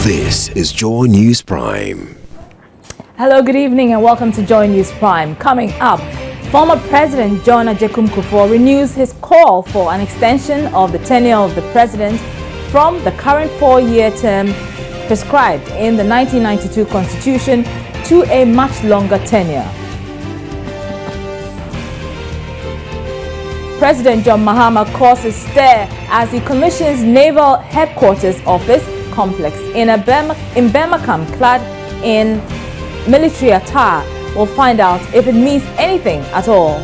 This is Joy News Prime. Hello, good evening and welcome to Joy News Prime. Coming up, former President John Agyekum Kufuor renews his call for an extension of the tenure of the president from the current 4-year term prescribed in the 1992 Constitution to a much longer tenure. President John Mahamas causes stir as he commissions Naval Headquarters Office complex in Birmingham clad in military attire. We'll find out if it means anything at all.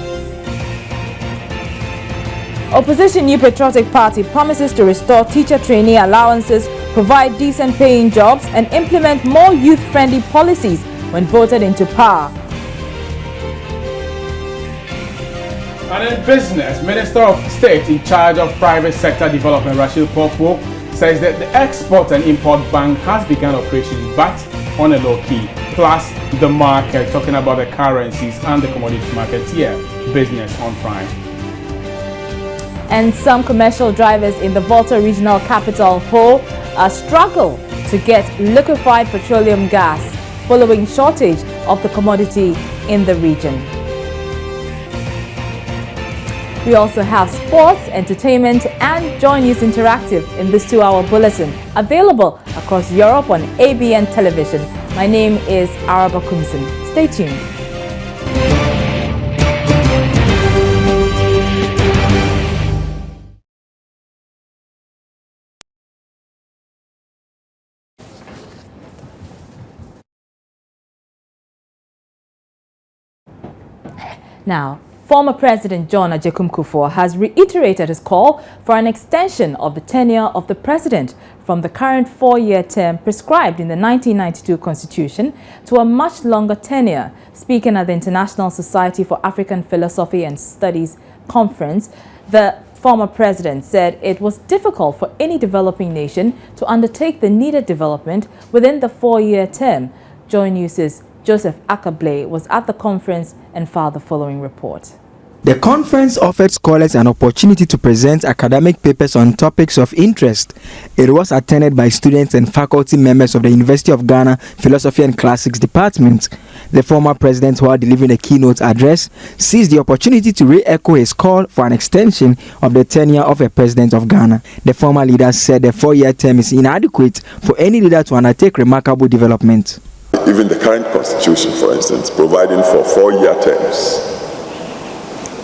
Opposition New Patriotic Party promises to restore teacher trainee allowances, provide decent paying jobs and implement more youth-friendly policies when voted into power. And in business, Minister of State in charge of private sector development, Rachel Popo, says that the Export and Import Bank has begun operations, but on a low key. Plus, the market, talking about the currencies and the commodities market here. Business on Prime. And some commercial drivers in the Volta regional capital, Ho, struggle to get liquefied petroleum gas following shortage of the commodity in the region. We also have sports, entertainment and Joy News Interactive in this 2-hour bulletin, available across Europe on ABN television. My name is Araba Kumsin. Stay tuned. Now, former President John Agyekum Kufuor has reiterated his call for an extension of the tenure of the president from the current 4-year term prescribed in the 1992 Constitution to a much longer tenure. Speaking at the International Society for African Philosophy and Studies conference, the former president said it was difficult for any developing nation to undertake the needed development within the 4-year term. Joy News' Joseph Akablay was at the conference and filed the following report. The conference offered scholars an opportunity to present academic papers on topics of interest. It was attended by students and faculty members of the University of Ghana Philosophy and Classics Department. The former president, while delivering a keynote address, seized the opportunity to re-echo his call for an extension of the tenure of a president of Ghana. The former leader said the 4-year term is inadequate for any leader to undertake remarkable development. Even the current constitution, for instance, providing for 4-year terms.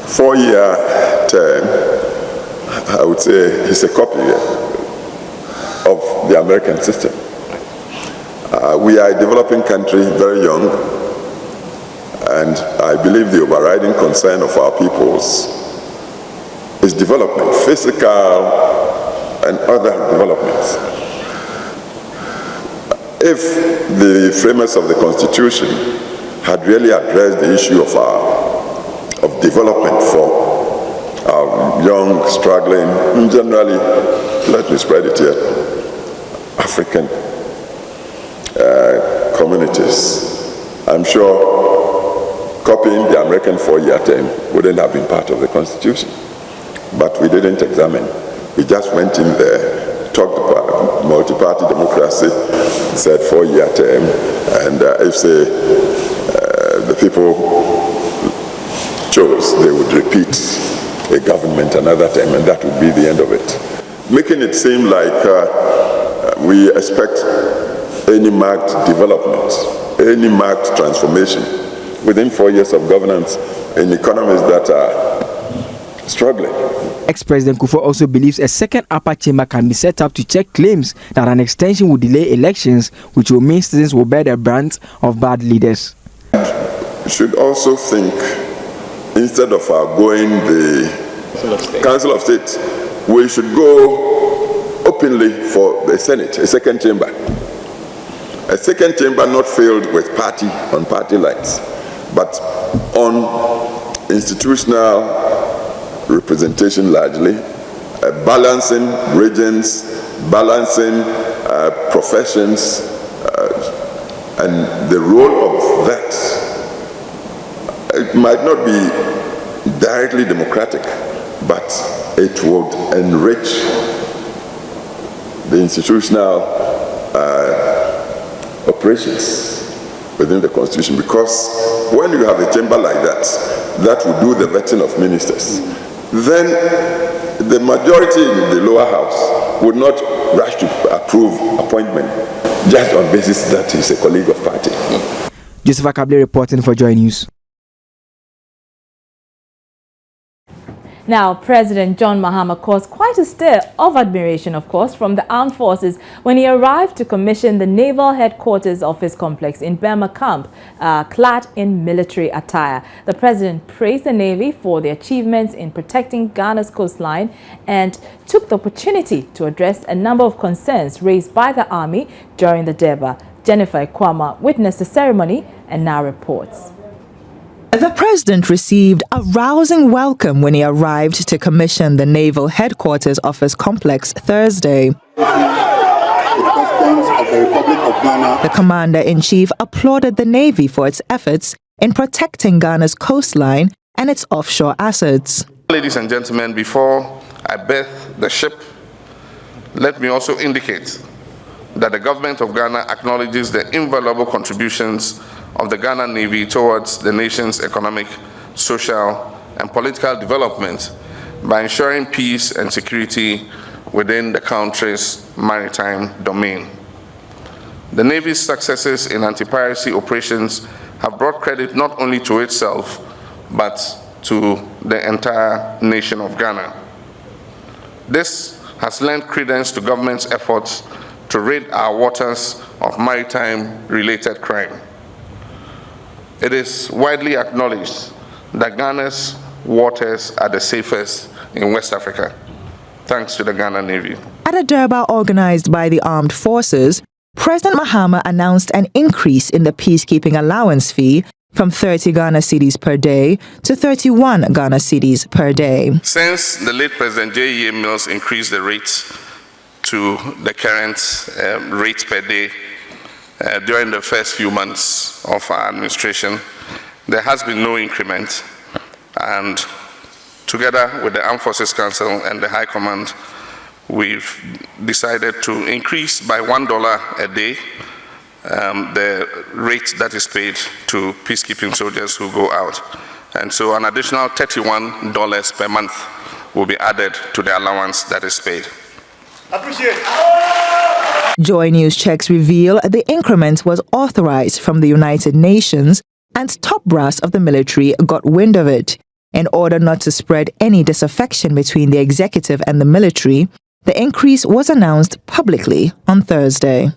4-year term, I would say, is a copy of the American system. We are a developing country, very young, and I believe the overriding concern of our peoples is development, physical and other developments. If the framers of the Constitution had really addressed the issue of development for our young, struggling, and generally, let me spread it here, African communities, I'm sure copying the American 4-year term wouldn't have been part of the Constitution. But we didn't examine. We just went in there, talked about multi-party democracy, said 4-year term, and if the people chose, they would repeat a government another time, and that would be the end of it. Making it seem like we expect any marked development, any marked transformation within 4 years of governance in economies that are struggling. Ex-President Kufuor also believes a second upper chamber can be set up to check claims that an extension would delay elections, which will mean citizens will bear the brunt of bad leaders. We should also think, instead of going the Council of State, we should go openly for the Senate, a second chamber. A second chamber not filled with party lines, but on institutional representation largely, balancing regions, balancing professions, and the role of that. It might not be directly democratic, but it would enrich the institutional operations within the constitution, because when you have a chamber like that will do the vetting of ministers, then the majority in the lower house would not rush to approve appointment just on basis that he's a colleague of party. Joseph Akable reporting for Joy News. Now, President John Mahamas caused quite a stir of admiration, of course, from the armed forces when he arrived to commission the Naval Headquarters Office Complex in Burma Camp, clad in military attire. The president praised the Navy for their achievements in protecting Ghana's coastline and took the opportunity to address a number of concerns raised by the Army during the Durbar. Jennifer Kwama witnessed the ceremony and now reports. The president received a rousing welcome when he arrived to commission the Naval Headquarters Office Complex Thursday. The commander-in-chief applauded the Navy for its efforts in protecting Ghana's coastline and its offshore assets. Ladies and gentlemen, before I berth the ship, let me also indicate that the government of Ghana acknowledges the invaluable contributions of the Ghana Navy towards the nation's economic, social, and political development by ensuring peace and security within the country's maritime domain. The Navy's successes in anti-piracy operations have brought credit not only to itself, but to the entire nation of Ghana. This has lent credence to government's efforts to rid our waters of maritime-related crime. It is widely acknowledged that Ghana's waters are the safest in West Africa, thanks to the Ghana Navy. At a Durbar organized by the armed forces, President Mahama announced an increase in the peacekeeping allowance fee from 30 Ghana cedis per day to 31 Ghana cedis per day. Since the late President J.E.A. Mills increased the rate to the current rate per day during the first few months of our administration, there has been no increment, and together with the Armed Forces Council and the High Command, we've decided to increase by $1 a day the rate that is paid to peacekeeping soldiers who go out. And so an additional $31 per month will be added to the allowance that is paid. Appreciate. Joy News checks reveal the increment was authorized from the United Nations, and top brass of the military got wind of it. In order not to spread any disaffection between the executive and the military, the increase was announced publicly on Thursday.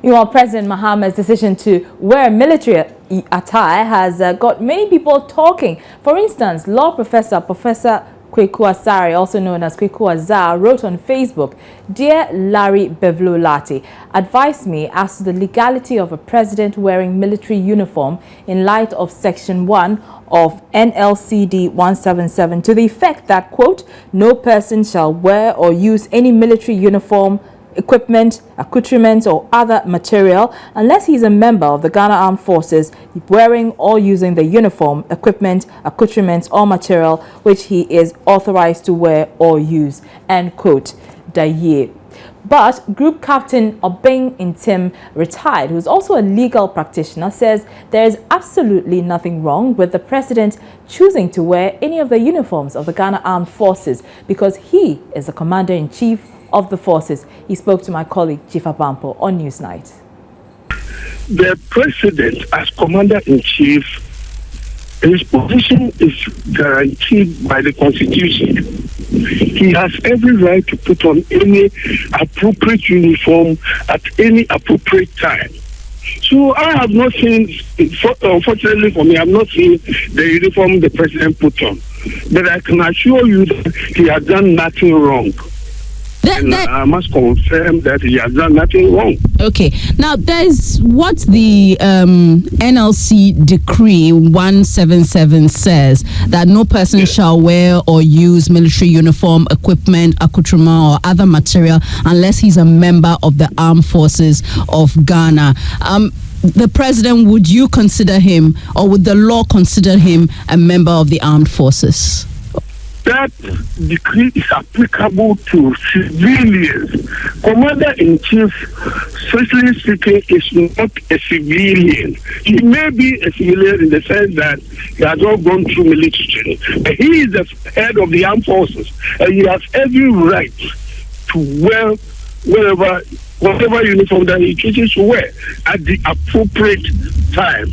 Meanwhile, President Mahama's decision to wear military attire has got many people talking. For instance, law professor Kwaku Asare, also known as Kwaku Azar, wrote on Facebook, "Dear Larry Bevlolati, advise me as to the legality of a president wearing military uniform in light of Section 1 of NLCD 177 to the effect that, quote, no person shall wear or use any military uniform, equipment, accoutrements, or other material unless he is a member of the Ghana Armed Forces wearing or using the uniform, equipment, accoutrements, or material which he is authorized to wear or use," end quote. Daye. But Group Captain Obeng Intim, retired, who is also a legal practitioner, says there is absolutely nothing wrong with the president choosing to wear any of the uniforms of the Ghana Armed Forces because he is the commander-in-chief of the forces. He spoke to my colleague Chifa Bampo on Newsnight. The president, as commander-in-chief, his position is guaranteed by the constitution. He has every right to put on any appropriate uniform at any appropriate time. So I have not seen, unfortunately for me, I have not seen the uniform the president put on. But I can assure you that he has done nothing wrong. And I must confirm that he has done nothing wrong. Okay. Now, there's what the NLC Decree 177 says, that no person shall wear or use military uniform, equipment, accoutrement, or other material unless he's a member of the Armed Forces of Ghana. The president, would you consider him, or would the law consider him a member of the Armed Forces? that decree is applicable to civilians. Commander-in-Chief, strictly speaking, is not a civilian. He may be a civilian in the sense that he has not gone through military training, but he is the head of the armed forces, and he has every right to wear whatever uniform that he chooses to wear at the appropriate time.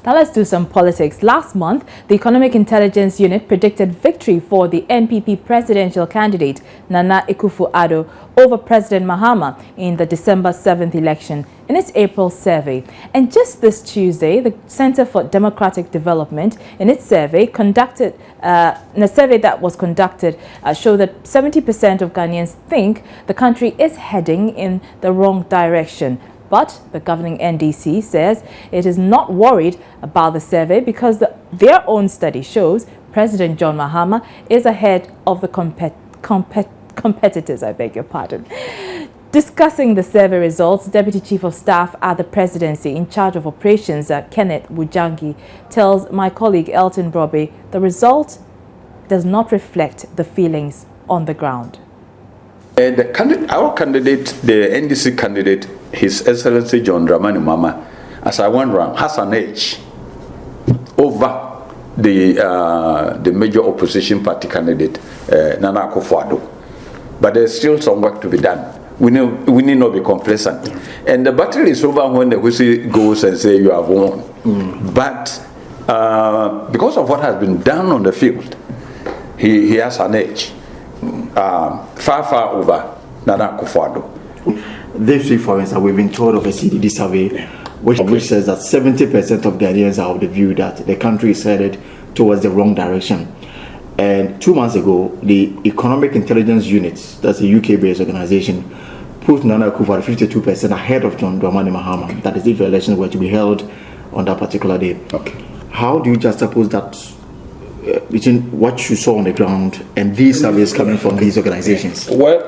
Now let's do some politics. Last month, the Economic Intelligence Unit predicted victory for the NPP presidential candidate, Nana Akufo-Addo, over President Mahama in the December 7th election in its April survey. And just this Tuesday, the Center for Democratic Development, in its survey, showed that 70% of Ghanaians think the country is heading in the wrong direction. But the governing NDC says it is not worried about the survey because their own study shows President John Mahamas is ahead of the competitors, I beg your pardon. Discussing the survey results, Deputy Chief of Staff at the Presidency in charge of operations, Kenneth Wujangi, tells my colleague Elton Brobe the result does not reflect the feelings on the ground. Our candidate, the NDC candidate, His Excellency John Dramani Mahama, as I went round, has an edge over the major opposition party candidate, Nana Akufo-Addo. But there's still some work to be done. We need not be complacent. And the battle is over when the whistle goes and say you have won. But because of what has been done on the field, he has an edge. Far over Nana Akufo-Addo. This week, for instance, we've been told of a CDD survey which says that 70% of Ghanaians are of the view that the country is headed towards the wrong direction. And 2 months ago, the Economic Intelligence Unit, that's a UK-based organization, put Nana Akufo-Addo 52% ahead of John Dramani Mahama. That is if the elections were to be held on that particular day. Okay. How do you juxtapose that between what you saw on the ground and these surveys coming from these organizations? Well,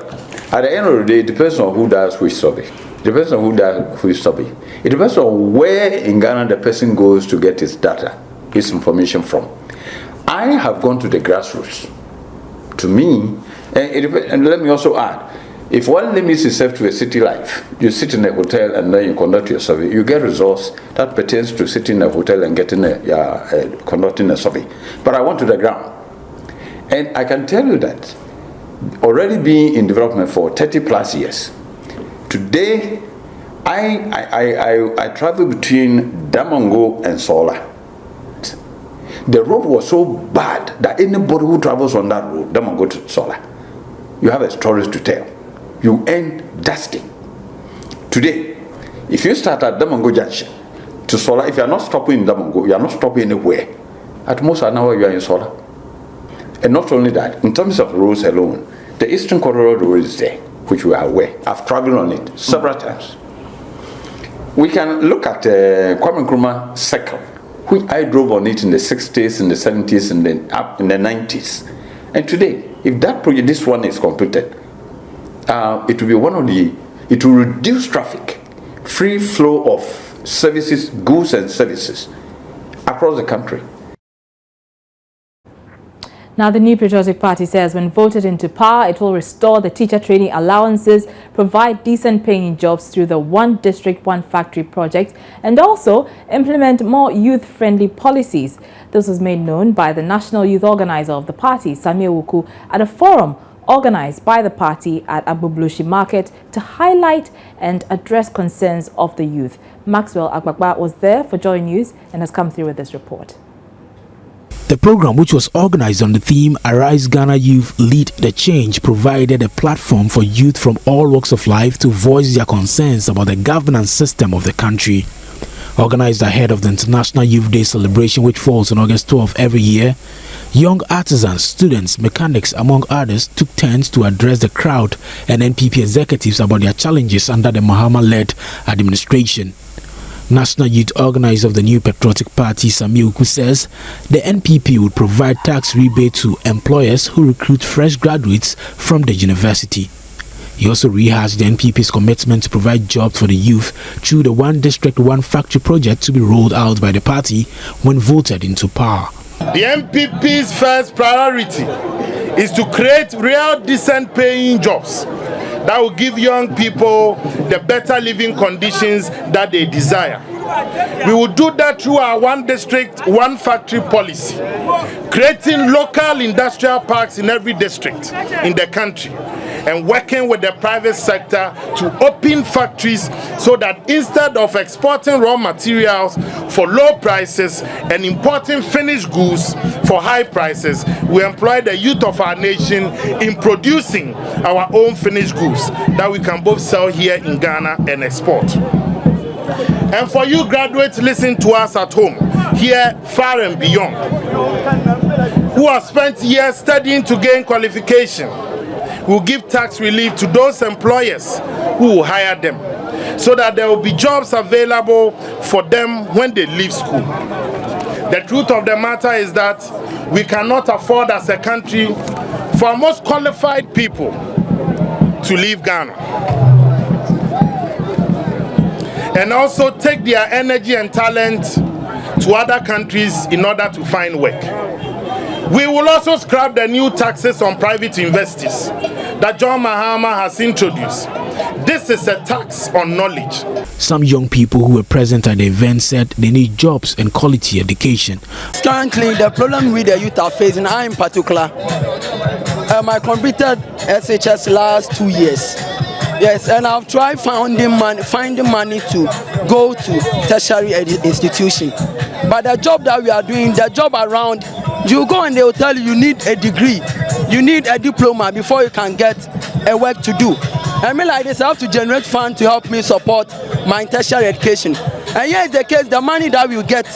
at the end of the day, it depends on who does which survey. It depends on who does which survey. It depends on where in Ghana the person goes to get his data, his information from. I have gone to the grassroots. To me, and let me also add, if one limits himself to a city life, you sit in a hotel and then you conduct your survey, you get results that pertains to sitting in a hotel and getting conducting a survey. But I went to the ground. And I can tell you that already being in development for 30 plus years, today I travel between Damongo and Sola. The road was so bad that anybody who travels on that road, Damongo to Sola, you have a story to tell. You end dusting. Today, if you start at Damongo Junction to Sola, if you are not stopping in Damongo, you are not stopping anywhere. At most an hour you are in Sola. And not only that, in terms of roads alone, the Eastern Corridor Road is there, which we are aware. I've traveled on it several times. We can look at Kwame Nkrumah Circle, which I drove on it in the 60s, in the 70s, and up in the 90s. And today, if that project, this one is completed, it will be one of the, it will reduce traffic, free flow of services, goods and services across the country. Now, the new Patriotic Party says when voted into power, it will restore the teacher training allowances, provide decent paying jobs through the One District, One Factory project, and also implement more youth-friendly policies. This was made known by the national youth organizer of the party, Samir Wuku, at a forum organized by the party at Agbublushi Market to highlight and address concerns of the youth. Maxwell Agbagba was there for Joy News and has come through with this report. The program, which was organized on the theme Arise Ghana Youth Lead the Change, provided a platform for youth from all walks of life to voice their concerns about the governance system of the country. Organized ahead of the International Youth Day celebration, which falls on August 12 every year, young artisans, students, mechanics, among others, took turns to address the crowd and NPP executives about their challenges under the Mahama-led administration. National Youth Organizer of the new Patriotic Party, Samuel Ku, says the NPP would provide tax rebate to employers who recruit fresh graduates from the university. He also rehashed the NPP's commitment to provide jobs for the youth through the One District, One Factory project to be rolled out by the party when voted into power. The NPP's first priority is to create real decent paying jobs that will give young people the better living conditions that they desire. We will do that through our One District, One Factory policy, creating local industrial parks in every district in the country, and working with the private sector to open factories so that instead of exporting raw materials for low prices and importing finished goods for high prices, we employ the youth of our nation in producing our own finished goods that we can both sell here in Ghana and export. And for you graduates listening to us at home, here, far and beyond, who have spent years studying to gain qualification, we'll give tax relief to those employers who will hire them, so that there will be jobs available for them when they leave school. The truth of the matter is that we cannot afford as a country for our most qualified people to leave Ghana and also take their energy and talent to other countries in order to find work. We will also scrap the new taxes on private investors that John Mahama has introduced. This is a tax on knowledge. Some young people who were present at the event said they need jobs and quality education. Currently, the problem with the youth are facing, I in particular, I completed SHS last 2 years. Yes, and I've tried finding money to go to tertiary institution. But the job that we are doing, the job around, you go and they will tell you need a degree, you need a diploma before you can get a work to do. I mean like this, I have to generate funds to help me support my tertiary education. And here is the case, the money that we get,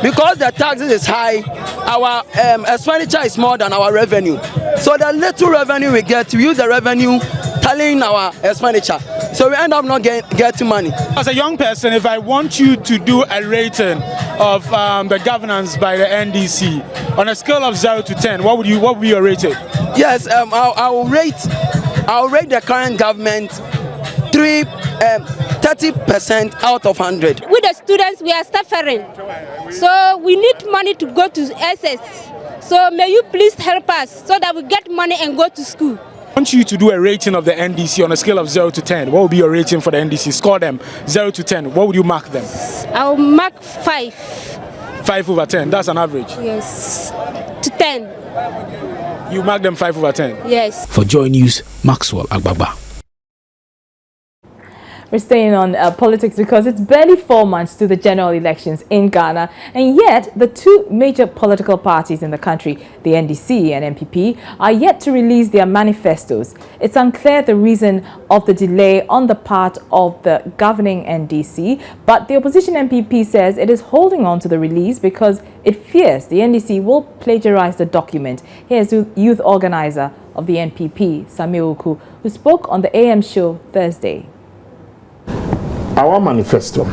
because the taxes is high, our expenditure is more than our revenue. So the little revenue we get, we use the revenue tallying our expenditure. So we end up not getting money. As a young person, if I want you to do a rating of the governance by the NDC on a scale of 0 to 10, what would be your rating? Yes, I'll rate the current government 30% out of 100. With the students, we are suffering, so we need money to go to SS. So may you please help us so that we get money and go to school. I want you to do a rating of the NDC on a scale of 0 to 10. What would be your rating for the NDC? Score them 0 to 10. What would you mark them? I'll mark 5. 5 over 10. That's an average. Yes. To 10. You mark them 5 over 10. Yes. For Joy News, Maxwell Agbagba. We're staying on politics because it's barely 4 months to the general elections in Ghana, and yet the two major political parties in the country, the NDC and NPP, are yet to release their manifestos. It's unclear the reason of the delay on the part of the governing NDC, but the opposition NPP says it is holding on to the release because it fears the NDC will plagiarize the document. Here's youth organizer of the NPP, Samuel Ku, who spoke on the AM show Thursday. Our manifesto,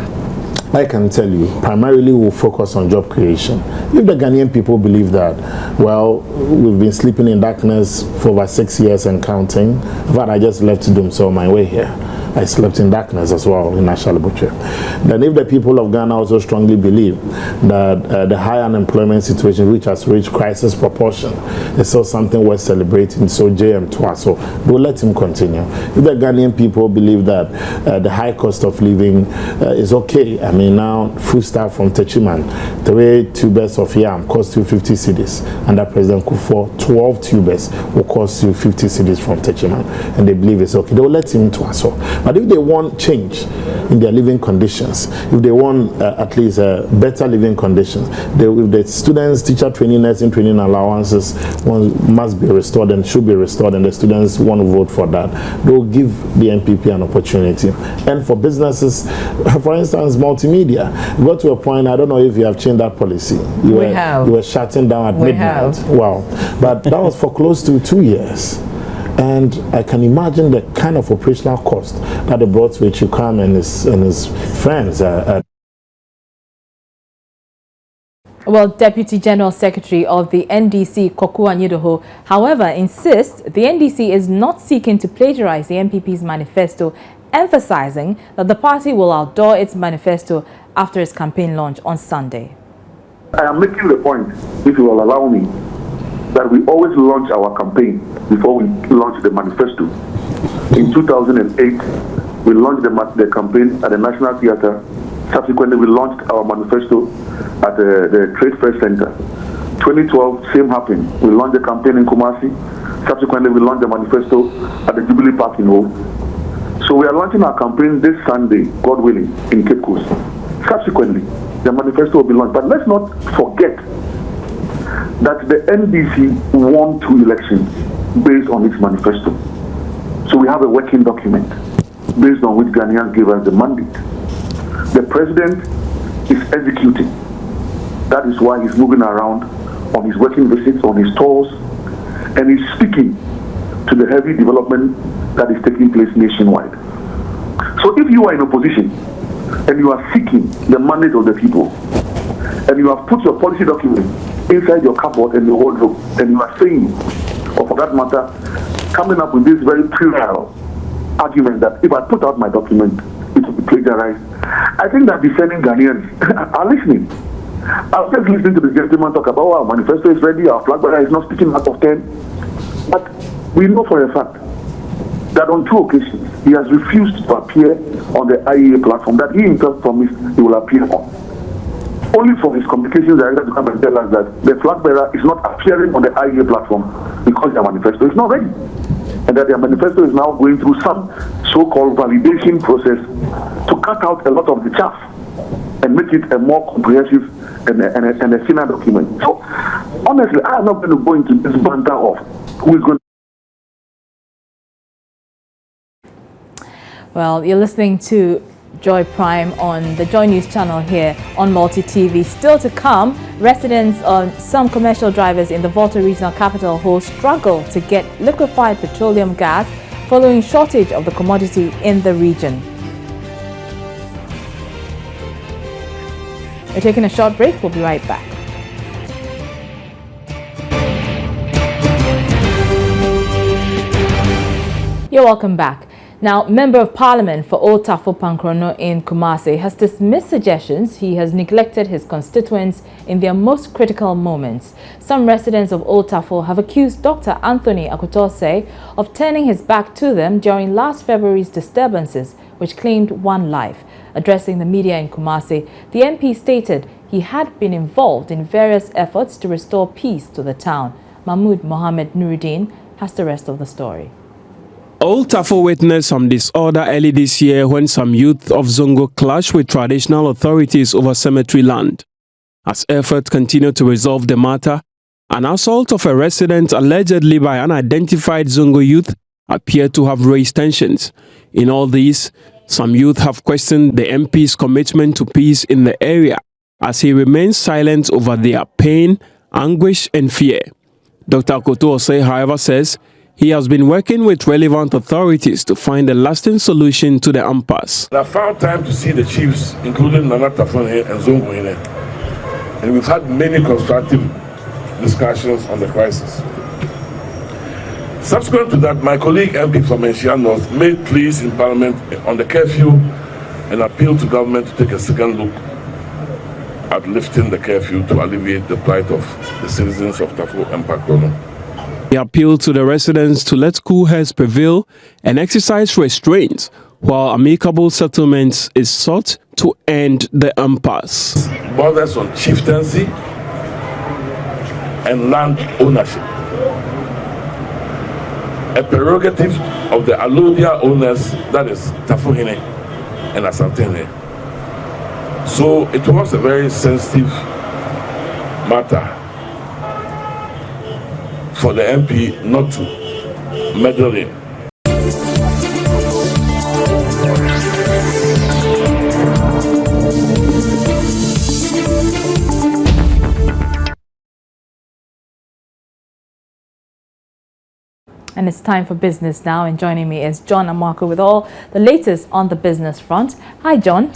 I can tell you, primarily will focus on job creation. If the Ghanaian people believe that, well, we've been sleeping in darkness for over 6 years and counting, but I just left to do so my way here. I slept in darkness as well in National Butcher. Then if the people of Ghana also strongly believe that the high unemployment situation, which has reached crisis proportion, is still something worth celebrating, so JM Twa, so we'll let him continue. If the Ghanaian people believe that the high cost of living is okay, I mean now food stuff from Techiman, 3 tubers of yam cost you 50 cedis. Under President Kufuor, 12 tubers will cost you 50 cedis from Techiman, and they believe it's okay. They will let him to us. But if they want change in their living conditions, if they want at least better living conditions, if the students, teacher training, nursing training allowances must be restored and should be restored, and the students want to vote for that, they will give the NPP an opportunity. And for businesses, for instance, multimedia, you got to a point, I don't know if you have changed that policy. You were shutting down at midnight. Wow. But that was for close to 2 years. And I can imagine the kind of operational cost that they brought to Chukwam and his friends Well, Deputy General Secretary of the NDC, Kwadwo Owusu Afriyie, however, insists the NDC is not seeking to plagiarize the NPP's manifesto, emphasizing that the party will outdoor its manifesto after its campaign launch on Sunday. I am making the point, if you will allow me, that we always launch our campaign before we launch the manifesto. In 2008, we launched the campaign at the National Theatre. Subsequently, we launched our manifesto at the Trade Fair Center. 2012, same happened. We launched the campaign in Kumasi. Subsequently, we launched the manifesto at the Jubilee Park in Ho. So we are launching our campaign this Sunday, God willing, in Cape Coast. Subsequently, the manifesto will be launched. But let's not forget that the NDC won 2 elections based on its manifesto. So we have a working document based on which Ghanaians gave us the mandate. The president is executing. That is why he's moving around on his working visits, on his tours, and he's speaking to the heavy development that is taking place nationwide. So if you are in opposition and you are seeking the mandate of the people, and you have put your policy document inside your cupboard and your wardrobe, and you are saying, or for that matter, coming up with this very puerile argument that if I put out my document, it will be plagiarized, I think that discerning Ghanaians are listening. I was just listening to the gentleman talk about our manifesto is ready, our flag bearer is not speaking out of 10. But we know for a fact that on 2 occasions he has refused to appear on the IEA platform that he himself promised he will appear on. Only for his communications director to come and tell us that the flag bearer is not appearing on the IEA platform because their manifesto is not ready. And that their manifesto is now going through some so-called validation process to cut out a lot of the chaff and make it a more comprehensive and a thinner document. So, honestly, I am not going to go into this banter of who is going to... Well, you're listening to Joy Prime on the Joy News channel here on Multi TV. Still to come, residents of some commercial drivers in the Volta regional capital Ho struggle to get liquefied petroleum gas following shortage of the commodity in the region. We're taking a short break. We'll be right back. You're welcome back. Now, Member of Parliament for Old Tafo Pankrono in Kumasi has dismissed suggestions he has neglected his constituents in their most critical moments. Some residents of Old Tafo have accused Dr. Anthony Acquah of turning his back to them during last February's disturbances, which claimed 1 life. Addressing the media in Kumasi, the MP stated he had been involved in various efforts to restore peace to the town. Mahmoud Mohammed Nuruddin has the rest of the story. Old Tafo witnessed some disorder early this year when some youth of Zongo clashed with traditional authorities over cemetery land. As efforts continue to resolve the matter, an assault of a resident allegedly by unidentified Zongo youth appeared to have raised tensions. In all this, some youth have questioned the MP's commitment to peace in the area as he remains silent over their pain, anguish and fear. Dr. Acquah, however, says he has been working with relevant authorities to find a lasting solution to the impasse. I found time to see the chiefs, including Nana Tafone and Zongo, and we've had many constructive discussions on the crisis. Subsequent to that, my colleague MP from Enshia North made pleas in Parliament on the curfew and appealed to government to take a second look at lifting the curfew to alleviate the plight of the citizens of Tafo and Pankrono. He appealed to the residents to let cool heads prevail and exercise restraint, while amicable settlements is sought to end the impasse. Borders on chieftaincy and land ownership, a prerogative of the Alodia owners, that is Tafohene and Asantene. So it was a very sensitive matter for the MP not to meddle in. And it's time for business now, and joining me is John Mahamas with all the latest on the business front. Hi, John.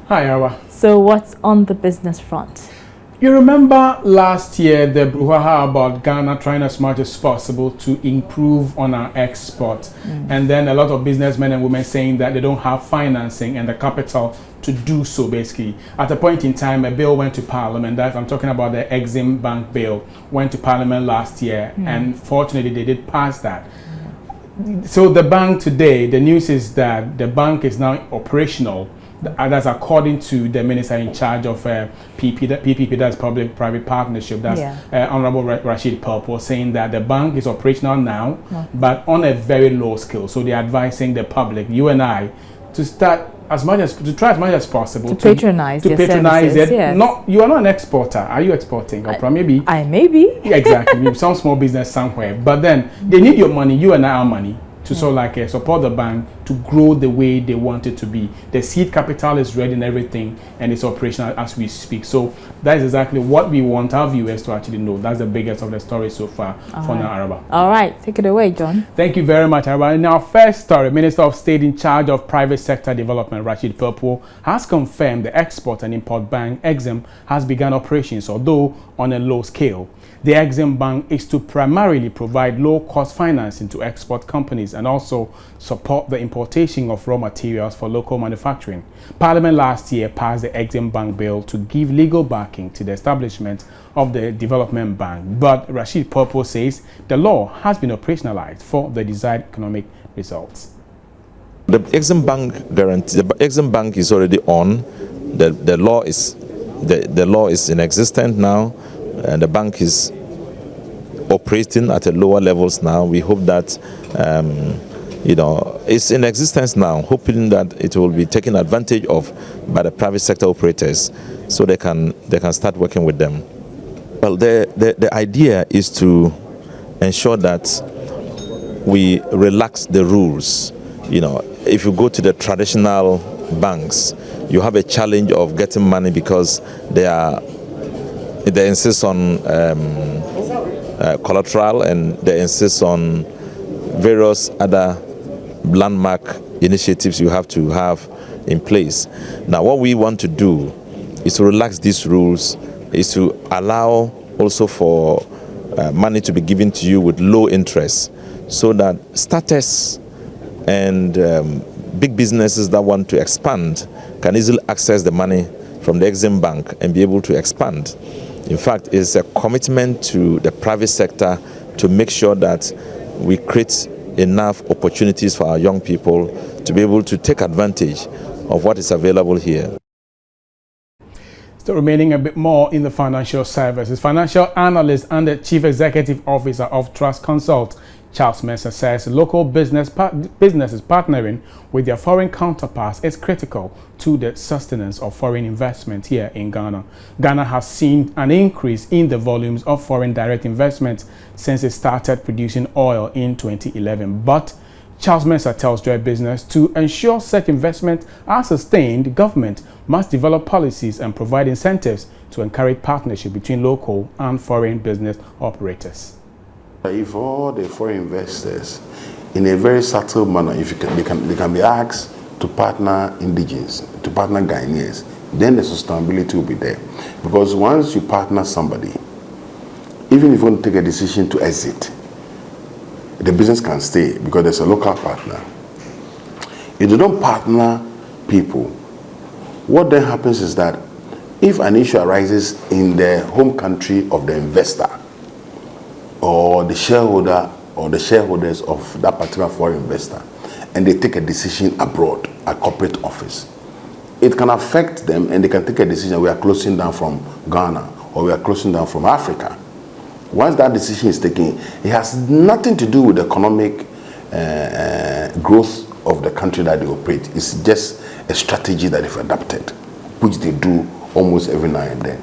Hi, Awa. So what's on the business front? You remember last year the brouhaha about Ghana trying as much as possible to improve on our export, and then a lot of businessmen and women saying that they don't have financing and the capital to do so. Basically, at a point in time, a bill went to Parliament. That I'm talking about the Exim Bank bill went to Parliament last year, and fortunately they did pass that. So the bank today, the news is that the bank is now operational. That's according to the minister in charge of PPP, that's public-private partnership. That's Honorable Rashid Purple, saying that the bank is operational now, but on a very low scale. So they're advising the public, you and I, to try as much as possible to patronize it. Yes. Not, you are not an exporter. Are you exporting? Or maybe I may be. Exactly, some small business somewhere. But then they need your money. You and I are money to support the bank to grow the way they want it to be. The seed capital is ready and everything, and it's operational as we speak. So that is exactly what we want our viewers to actually know. That's the biggest of the story so far for now, Araba. All right, take it away, John. Thank you very much, Araba. In our first story, Minister of State in charge of Private Sector Development, Rashid Purple, has confirmed the Export and Import Bank, Exim, has begun operations, although on a low scale. The Exim Bank is to primarily provide low-cost financing to export companies and also support the importation of raw materials for local manufacturing. Parliament last year passed the Exim Bank bill to give legal backing to the establishment of the development bank. But Rashid Purple says the law has been operationalized for the desired economic results. The Exim Bank guarantee, the Exim Bank is already on. The law is in existence now, and the bank is operating at a lower levels now. We hope that it's in existence now, hoping that it will be taken advantage of by the private sector operators, so they can start working with them. Well, the idea is to ensure that we relax the rules. If you go to the traditional banks, you have a challenge of getting money because they insist on collateral, and they insist on various other landmark initiatives you have to have in place. Now, what we want to do is to relax these rules, is to allow also for money to be given to you with low interest, so that starters and big businesses that want to expand can easily access the money from the Exim Bank and be able to expand. In fact, it's a commitment to the private sector to make sure that we create enough opportunities for our young people to be able to take advantage of what is available here. Still remaining a bit more in the financial services, financial analyst and the chief executive officer of Trust Consult, Charles Mensah, says local businesses partnering with their foreign counterparts is critical to the sustenance of foreign investment here in Ghana. Ghana has seen an increase in the volumes of foreign direct investment since it started producing oil in 2011. But Charles Mensah tells Joy Business to ensure such investment are sustained, government must develop policies and provide incentives to encourage partnership between local and foreign business operators. If all the foreign investors, in a very subtle manner, they can be asked to partner indigenes, to partner Ghanaians, then the sustainability will be there. Because once you partner somebody, even if you want to take a decision to exit, the business can stay because there's a local partner. If you don't partner people, what then happens is that if an issue arises in the home country of the investor, or the shareholder or the shareholders of that particular foreign investor, and they take a decision abroad, a corporate office, it can affect them, and they can take a decision: we are closing down from Ghana, or we are closing down from Africa. Once that decision is taken, it has nothing to do with the economic growth of the country that they operate. It's just a strategy that they've adapted, which they do almost every now and then.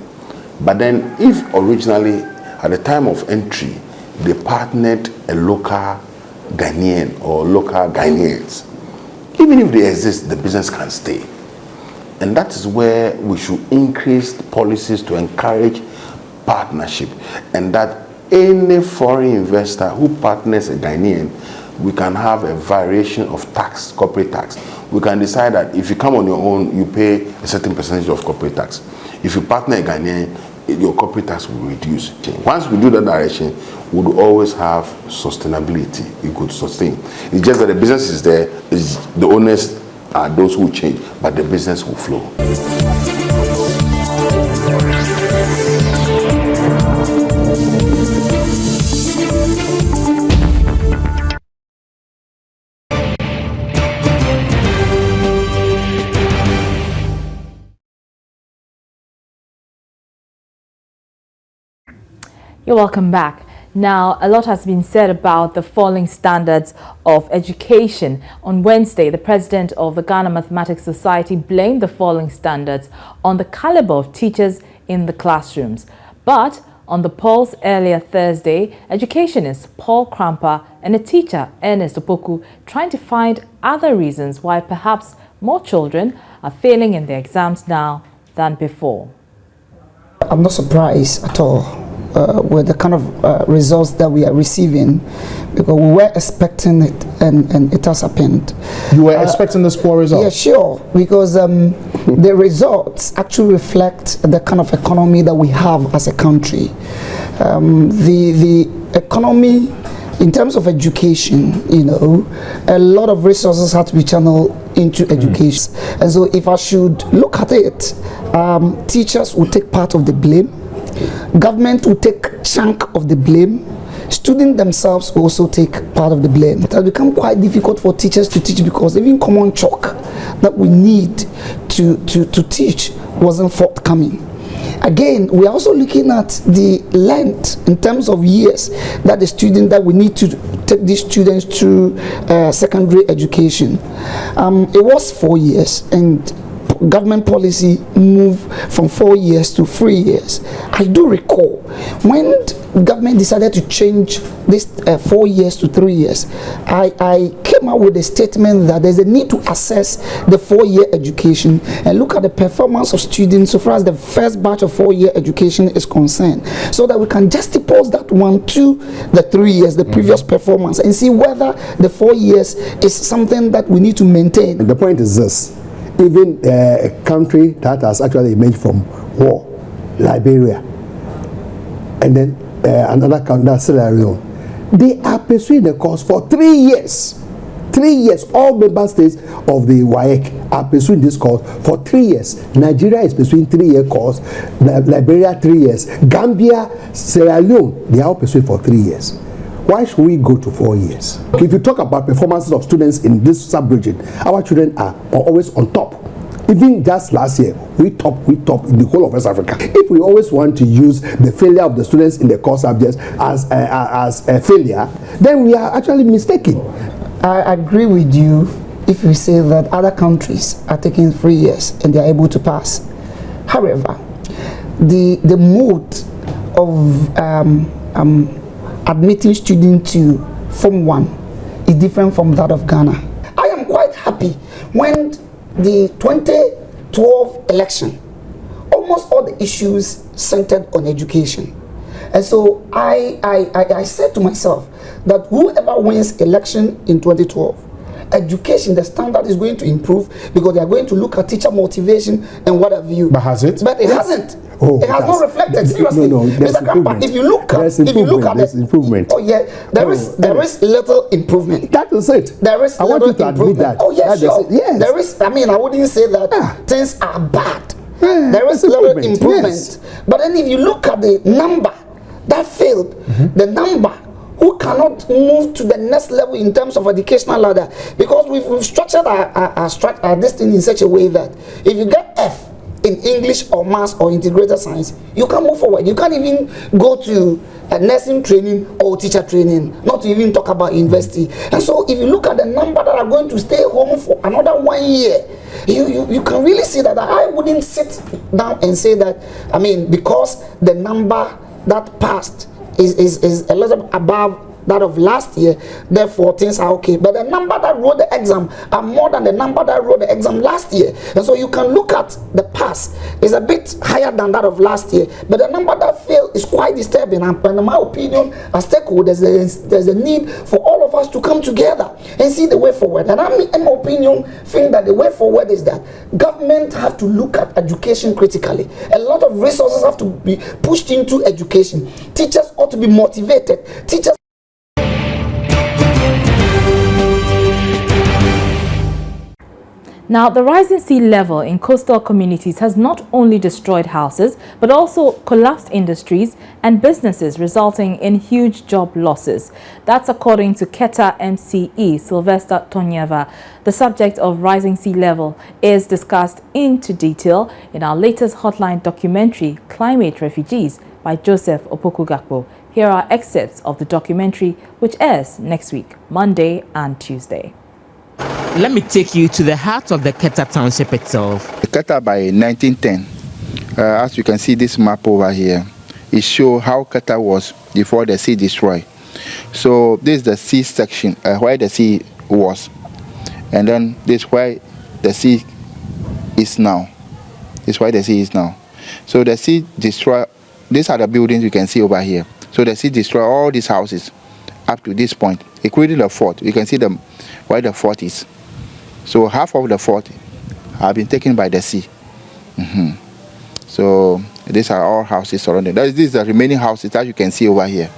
But then, if originally, at the time of entry, they partnered a local Ghanaian or local Ghanaians, even if they exist, the business can stay. And that is where we should increase policies to encourage partnership, and that any foreign investor who partners a Ghanaian, we can have a variation of tax, corporate tax. We can decide that if you come on your own, you pay a certain percentage of corporate tax. If you partner a Ghanaian, your corporate tax will reduce. Once we do that direction, we would always have sustainability. You could sustain. It's just that the business is there. The owners are those who change, but the business will flow. You're welcome back. Now, a lot has been said about the falling standards of education. On Wednesday, the president of the Ghana Mathematics Society blamed the falling standards on the caliber of teachers in the classrooms. But on the polls earlier Thursday, educationist Paul Krampa and a teacher, Ernest Opoku, trying to find other reasons why perhaps more children are failing in their exams now than before. I'm not surprised at all with the kind of results that we are receiving, because we were expecting it and it has happened. You were expecting this poor result? Yeah, sure, because the results actually reflect the kind of economy that we have as a country. The economy, in terms of education, you know, a lot of resources have to be channeled into education. And so if I should look at it, teachers will take part of the blame. Government will take a chunk of the blame. Students themselves will also take part of the blame. It has become quite difficult for teachers to teach because even common chalk that we need to teach wasn't forthcoming. Again, we are also looking at the length in terms of years that the student that we need to take these students through secondary education. It was 4 years, and government policy moved from 4 years to 3 years. I do recall when government decided to change this 4 years to 3 years, I came out with a statement that there's a need to assess the 4-year education and look at the performance of students so far as the first batch of 4-year education is concerned, so that we can juxtapose that one to the 3 years, the previous performance, and see whether the 4 years is something that we need to maintain. The point is this: even a country that has actually emerged from war, Liberia, and then another country, that's Sierra Leone, they are pursuing the course for 3 years. 3 years, all member states of the WAEC are pursuing this course for 3 years. Nigeria is pursuing 3-year course, Liberia 3 years, Gambia, Sierra Leone, they are all pursuing for 3 years. Why should we go to 4 years? If you talk about performances of students in this sub-region, our children are always on top. Even just last year, we top in the whole of West Africa. If we always want to use the failure of the students in the core subjects as a failure, then we are actually mistaken. I agree with you if you say that other countries are taking 3 years and they are able to pass. However, the mode of admitting students to Form 1 is different from that of Ghana. I am quite happy when the 2012 election, almost all the issues centered on education. And so I said to myself that whoever wins election in 2012, education, the standard is going to improve because they are going to look at teacher motivation and what have you. But has it? But it hasn't. Oh, it has not reflected. Seriously, no, Mr. Krampa, if you look at there's improvement. Oh yeah, there is little improvement. That is it. There is I want you to admit that. Oh yes, sure. Yes. There is. I mean, I wouldn't say that things are bad. There is little improvement. Yes. But then if you look at the number that failed, the number who cannot move to the next level in terms of educational ladder, because we've structured our this thing in such a way that if you get F in English or Maths or integrated science, you can move forward. You can't even go to a nursing training or teacher training, not to even talk about university. And so if you look at the number that are going to stay home for another 1 year, you can really see that I wouldn't sit down and say that, I mean, because the number that passed is a little above that of last year, therefore things are okay. But the number that wrote the exam are more than the number that wrote the exam last year. And so you can look at the pass is a bit higher than that of last year, but the number that failed is quite disturbing. And in my opinion, as stakeholders, there's a need for all of us to come together and see the way forward. And I, in my opinion, think that the way forward is that government have to look at education critically. A lot of resources have to be pushed into education. Teachers ought to be motivated. Teachers. Now, the rising sea level in coastal communities has not only destroyed houses, but also collapsed industries and businesses, resulting in huge job losses. That's according to Keta MCE, Sylvester Tonyeva. The subject of rising sea level is discussed into detail in our latest Hotline documentary, Climate Refugees, by Joseph Opoku-Gakpo. Here are excerpts of the documentary, which airs next week, Monday and Tuesday. Let me take you to the heart of the Keta township itself. Keta by 1910, as you can see this map over here, it shows how Keta was before the sea destroyed. So this is the sea section, where the sea was. And then this is where the sea is now. This is where the sea is now. So the sea destroyed, these are the buildings you can see over here. So the sea destroyed all these houses up to this point, including the fort. You can see them where the fort is. So half of the fort have been taken by the sea. So these are all houses surrounding. This is the remaining houses that you can see over here,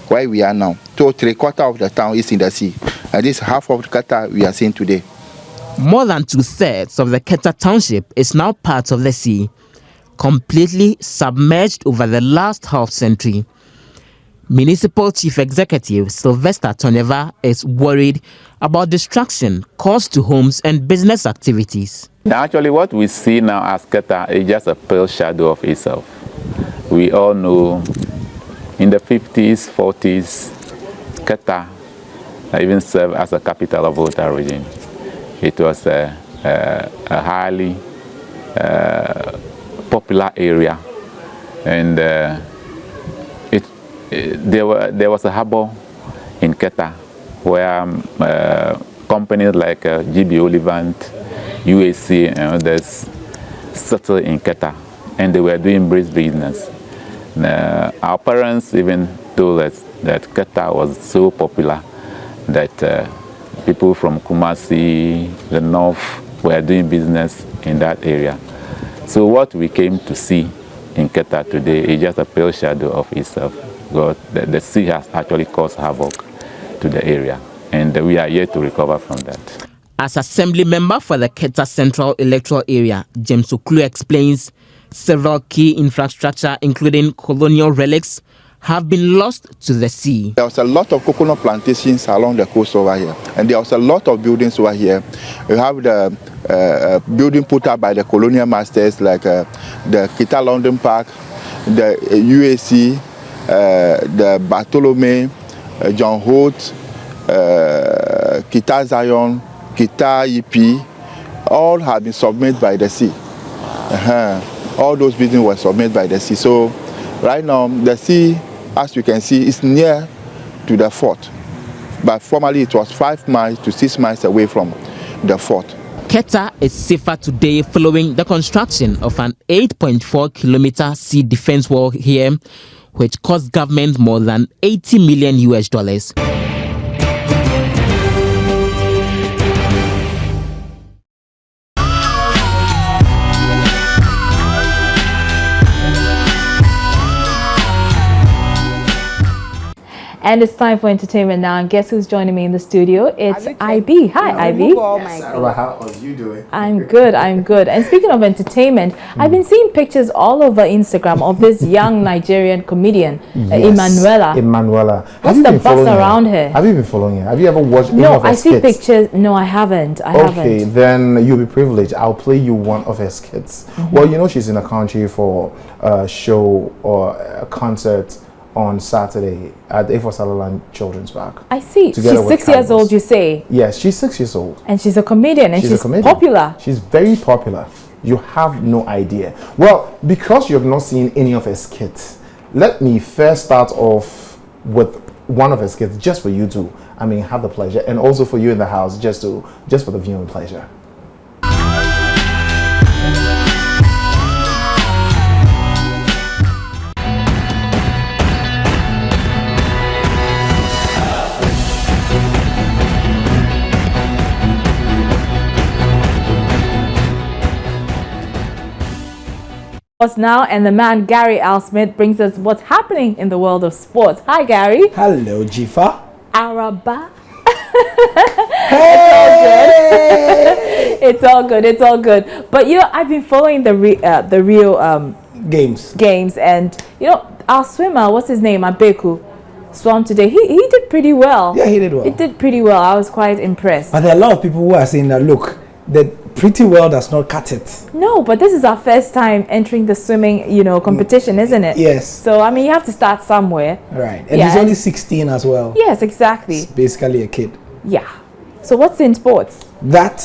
where we are now. So 3/4 of the town is in the sea. And this half of the Keta we are seeing today. More than 2/3 of the Keta township is now part of the sea, completely submerged over the last half-century. Municipal Chief Executive Sylvester Tonyeva is worried about destruction caused to homes and business activities. Actually, what we see now as Keta is just a pale shadow of itself. We all know in the 50s, 40s, Keta even served as a capital of Volta region. It was a highly popular area, and there was a harbor in Keta where companies like GB Olivant, UAC, and others settled in Keta, and they were doing brisk business. Our parents even told us that Keta was so popular that people from Kumasi, the north, were doing business in that area. So what we came to see in Keta today is just a pale shadow of itself. God, the sea has actually caused havoc to the area, and we are yet to recover from that. As Assembly Member for the Keta Central Electoral Area, James Oklu explains several key infrastructure, including colonial relics, have been lost to the sea. There was a lot of coconut plantations along the coast over here, and there was a lot of buildings over here. You have the building put up by the colonial masters, like the Kita London Park, the UAC, the Bartholomew, John Holt, Kita Zion, Kita EP, all have been submerged by the sea. All those buildings were submerged by the sea. So right now, the sea, as you can see, is near to the fort. But formerly, it was 5 miles to 6 miles away from the fort. Keta is safer today following the construction of an 8.4-kilometer sea defense wall here, which cost government more than $80 million. And it's time for entertainment now. And guess who's joining me in the studio? It's IB. Hi, IB. How are you doing? I'm good. I'm good. And speaking of entertainment, I've been seeing pictures all over Instagram of this young Nigerian comedian, Emanuela. What's the buzz around her? Have you been following her? Have you ever watched any No, of her I see skits? pictures. No, I haven't. Okay, then you'll be privileged. I'll play you one of her skits. Well, you know she's in the country for a show or a concert on Saturday at the A4 Sutherland Children's Park. I see. She's 6 years old, you say? Yes, she's 6 years old. And she's a comedian, and she's popular. She's very popular. You have no idea. Well, because you have not seen any of her skits, let me first start off with one of her skits, just for you to, have the pleasure, and also for you in the house, just for the viewing pleasure. Now, and the man Gary Al Smith brings us what's happening in the world of sports. Hi, Gary. Hello, Jifa. Araba. Hey! It's all good. It's all good. But you know, I've been following the real games, and you know, our swimmer, what's his name, Abeku, swam today. He did pretty well. Yeah, he did well. He did pretty well. I was quite impressed. But there are a lot of people who are saying that look, that pretty well does not cut it. No, but this is our first time entering the swimming, you know, competition, isn't it? Yes. So I mean, you have to start somewhere. Right. And he's only 16 as well. Yes, exactly. He's basically a kid. Yeah. So what's in sports? That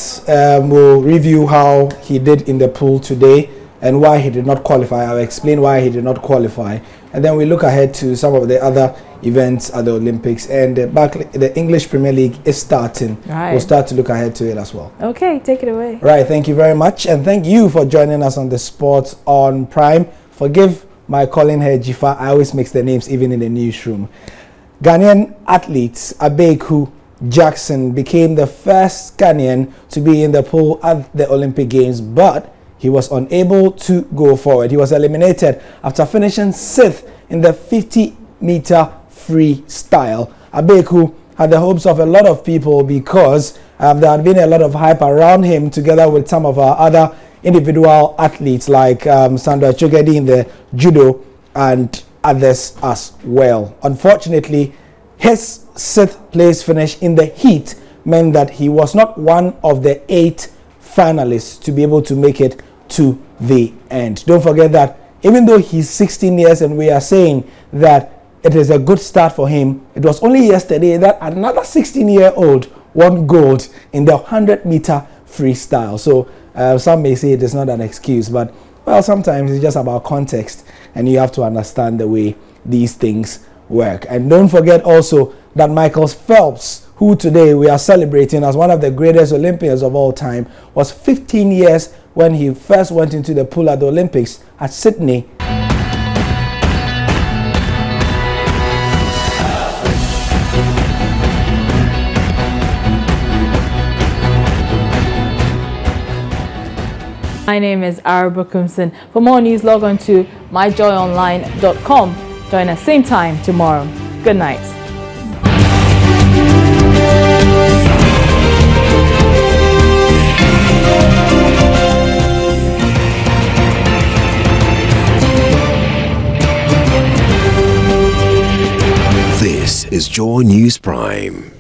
will review how he did in the pool today and why he did not qualify. I'll explain why he did not qualify. And then we look ahead to some of the other events at the Olympics, and the English Premier League is starting. Right. We'll start to look ahead to it as well. Okay, take it away. Right, thank you very much, and thank you for joining us on the Sports on Prime. Forgive my calling her Jifa. I always mix the names even in the newsroom. Ghanaian athletes Abeku Jackson became the first Ghanaian to be in the pool at the Olympic Games, but he was unable to go forward. He was eliminated after finishing 6th in the 50-meter freestyle. Abeku had the hopes of a lot of people because there had been a lot of hype around him, together with some of our other individual athletes like Sandra Chogedi in the judo and others as well. Unfortunately, his 6th place finish in the heat meant that he was not one of the 8 finalists to be able to make it to the end. Don't forget that even though he's 16 years and we are saying that it is a good start for him, it was only yesterday that another 16-year-old won gold in the 100-meter freestyle. So some may say it is not an excuse, but well, sometimes it's just about context and you have to understand the way these things work. And don't forget also that Michael Phelps, who today we are celebrating as one of the greatest Olympians of all time, was 15 years when he first went into the pool at the Olympics at Sydney. My name is Araba Kumson. For more news, log on to myjoyonline.com. Join us same time tomorrow. Good night. This is Joy News Prime.